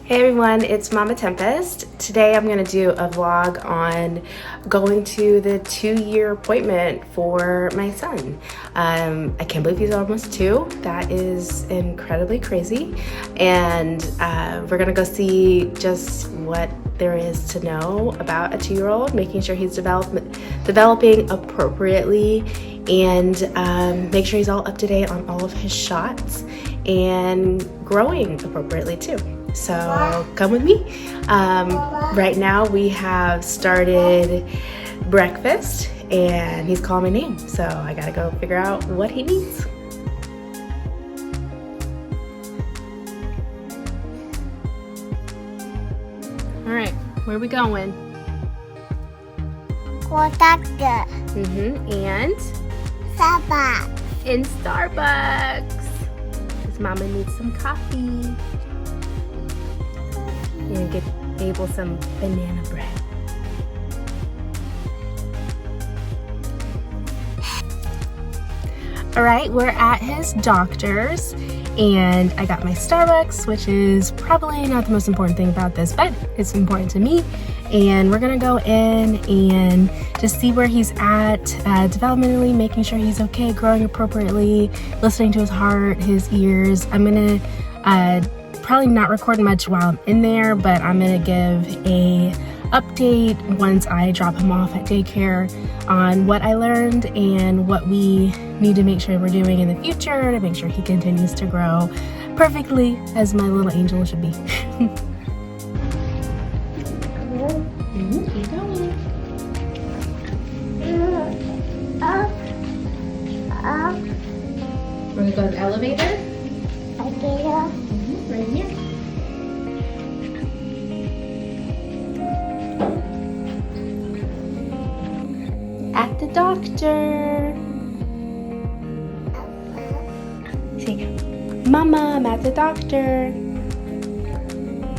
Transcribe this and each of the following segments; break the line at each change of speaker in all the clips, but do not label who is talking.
Hey everyone, it's Mama Tempest. Today I'm going to do a vlog on going to the 2-year appointment for my son. I can't believe he's almost 2. That is incredibly crazy. And we're going to go see just what there is to know about a 2-year-old, making sure he's developing appropriately, and make sure he's all up to date on all of his shots and growing appropriately too. So come with me. Right now we have started breakfast and he's calling my name, so I gotta go figure out what he needs. All right, where are we going?
Toddler.
And
Starbucks.
in Starbucks. Because Mama needs some coffee. And get Abel some banana bread. All right, we're at his doctor's and I got my Starbucks, which is probably not the most important thing about this, but it's important to me. And we're gonna go in and just see where he's at developmentally, making sure he's okay, growing appropriately, listening to his heart, his ears. I'm gonna probably not record much while I'm in there, but I'm gonna give a update once I drop him off at daycare on what I learned and what we need to make sure we're doing in the future to make sure he continues to grow perfectly as my little angel should be. Keep going. We're gonna go to the elevator. Right here. At the doctor. Say, Mama, I'm at the doctor.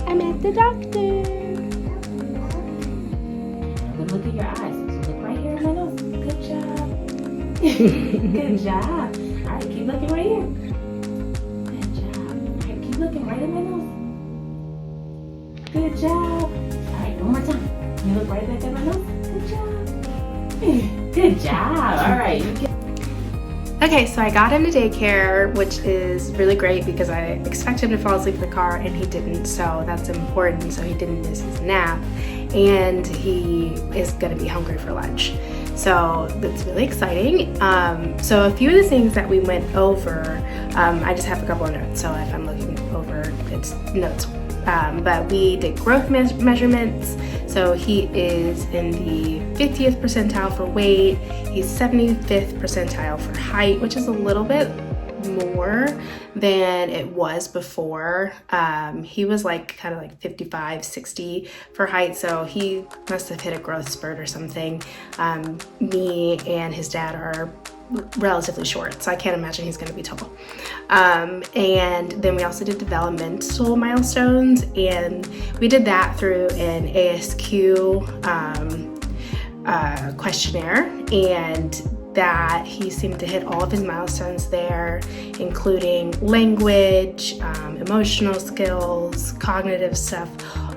I'm at the doctor. Look at your eyes. Look right here in my nose. Good job. Good job. All right, keep looking right here. Good job. All right, keep looking right in my nose. Good job. All right, one more time. You look right back at my nose. Good job. Good job. All right. Okay, so I got him to daycare, which is really great because I expected him to fall asleep in the car and he didn't, so that's important, so he didn't miss his nap. And he is gonna be hungry for lunch. So that's really exciting. So a few of the things that we went over, I just have a couple of notes, so if I'm looking over, it's notes. But we did growth measurements. So he is in the 50th percentile for weight. He's 75th percentile for height, which is a little bit more than it was before. He was kind of like 55, 60 for height, so he must have hit a growth spurt or something. Me and his dad are relatively short, so I can't imagine he's going to be tall. And then we also did developmental milestones, and we did that through an ASQ questionnaire, and that he seemed to hit all of his milestones there, including language, emotional skills, cognitive stuff,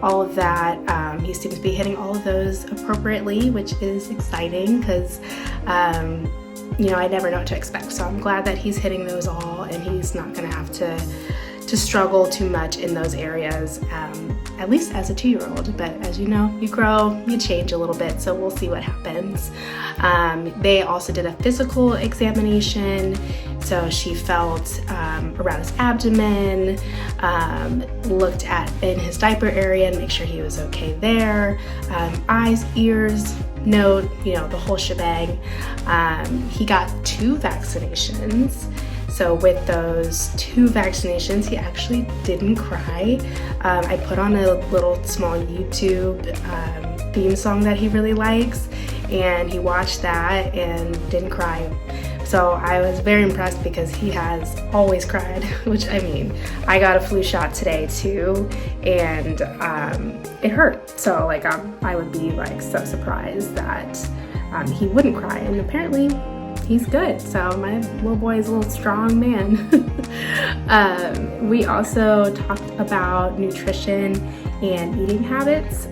all of that. He seems to be hitting all of those appropriately, which is exciting because I never know what to expect. So I'm glad that he's hitting those all and he's not gonna have to struggle too much in those areas, at least as a 2-year-old. But as you know, you grow, you change a little bit, so we'll see what happens. They also did a physical examination. So she felt around his abdomen, looked at in his diaper area and make sure he was okay there. Eyes, ears, note, the whole shebang. He got 2 vaccinations. So with those 2 vaccinations, he actually didn't cry. I put on a little small YouTube theme song that he really likes, and he watched that and didn't cry. So I was very impressed because he has always cried, which I got a flu shot today too, and it hurt. So I would be so surprised that he wouldn't cry, and apparently he's good. So my little boy is a little strong man. We also talked about nutrition and eating habits,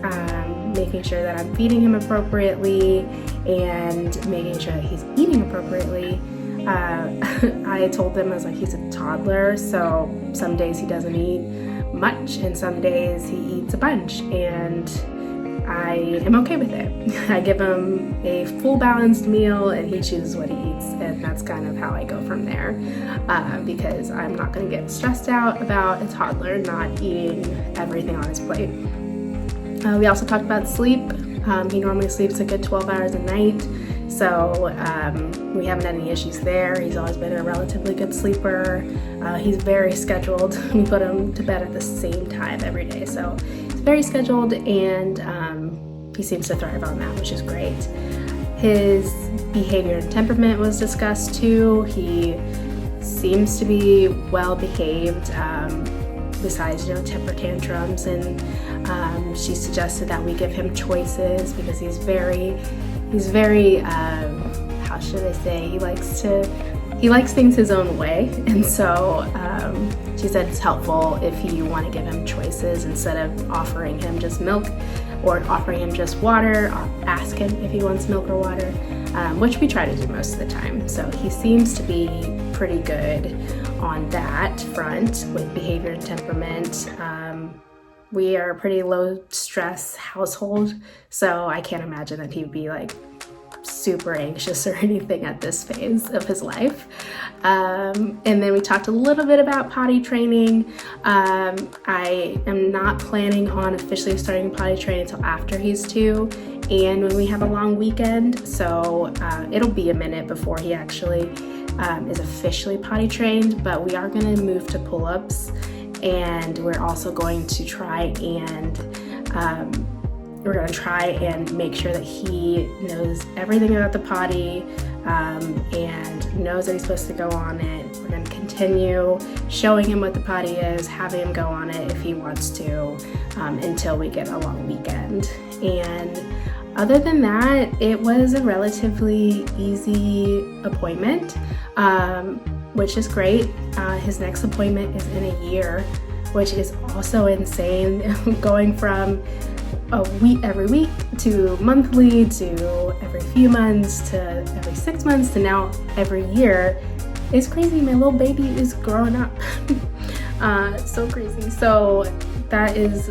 making sure that I'm feeding him appropriately and making sure that he's eating appropriately. I told them, I was like, he's a toddler, so some days he doesn't eat much and some days he eats a bunch, and I am okay with it. I give him a full balanced meal and he chooses what he eats, and that's kind of how I go from there, because I'm not going to get stressed out about a toddler not eating everything on his plate. We also talked about sleep. He normally sleeps a good 12 hours a night, so we haven't had any issues there. He's always been a relatively good sleeper. He's very scheduled. We put him to bed at the same time every day, so he's very scheduled, and he seems to thrive on that, which is great. His behavior and temperament was discussed too. He seems to be well behaved, besides, temper tantrums, and she suggested that we give him choices because he's very how should I say, he likes things his own way, and so she said it's helpful if you want to give him choices instead of offering him just milk or offering him just water. Ask him if he wants milk or water, which we try to do most of the time. So he seems to be pretty good on that front with behavior and temperament. We are a pretty low stress household, so I can't imagine that he'd be like super anxious or anything at this phase of his life. And then we talked a little bit about potty training. I am not planning on officially starting potty training until after he's 2 and when we have a long weekend, so it'll be a minute before he actually is officially potty trained, but we are going to move to pull-ups, and we're also going to try and make sure that he knows everything about the potty and knows that he's supposed to go on it. We're going to continue showing him what the potty is, having him go on it if he wants to, until we get a long weekend. And other than that, it was a relatively easy appointment, which is great. His next appointment is in a year, which is also insane. Going from a week every week to monthly to every few months to every 6 months to now every year is crazy. My little baby is growing up. So crazy. So that is,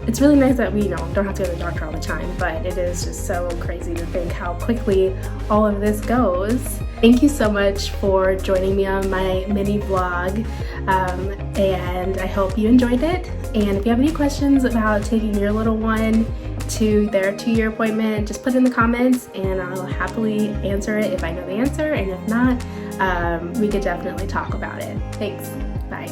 it's really nice that we, don't have to go to the doctor all the time, but it is just so crazy to think how quickly all of this goes. Thank you so much for joining me on my mini vlog, and I hope you enjoyed it. And if you have any questions about taking your little one to their 2-year appointment, just put it in the comments and I'll happily answer it if I know the answer, and if not, we could definitely talk about it. Thanks. Bye.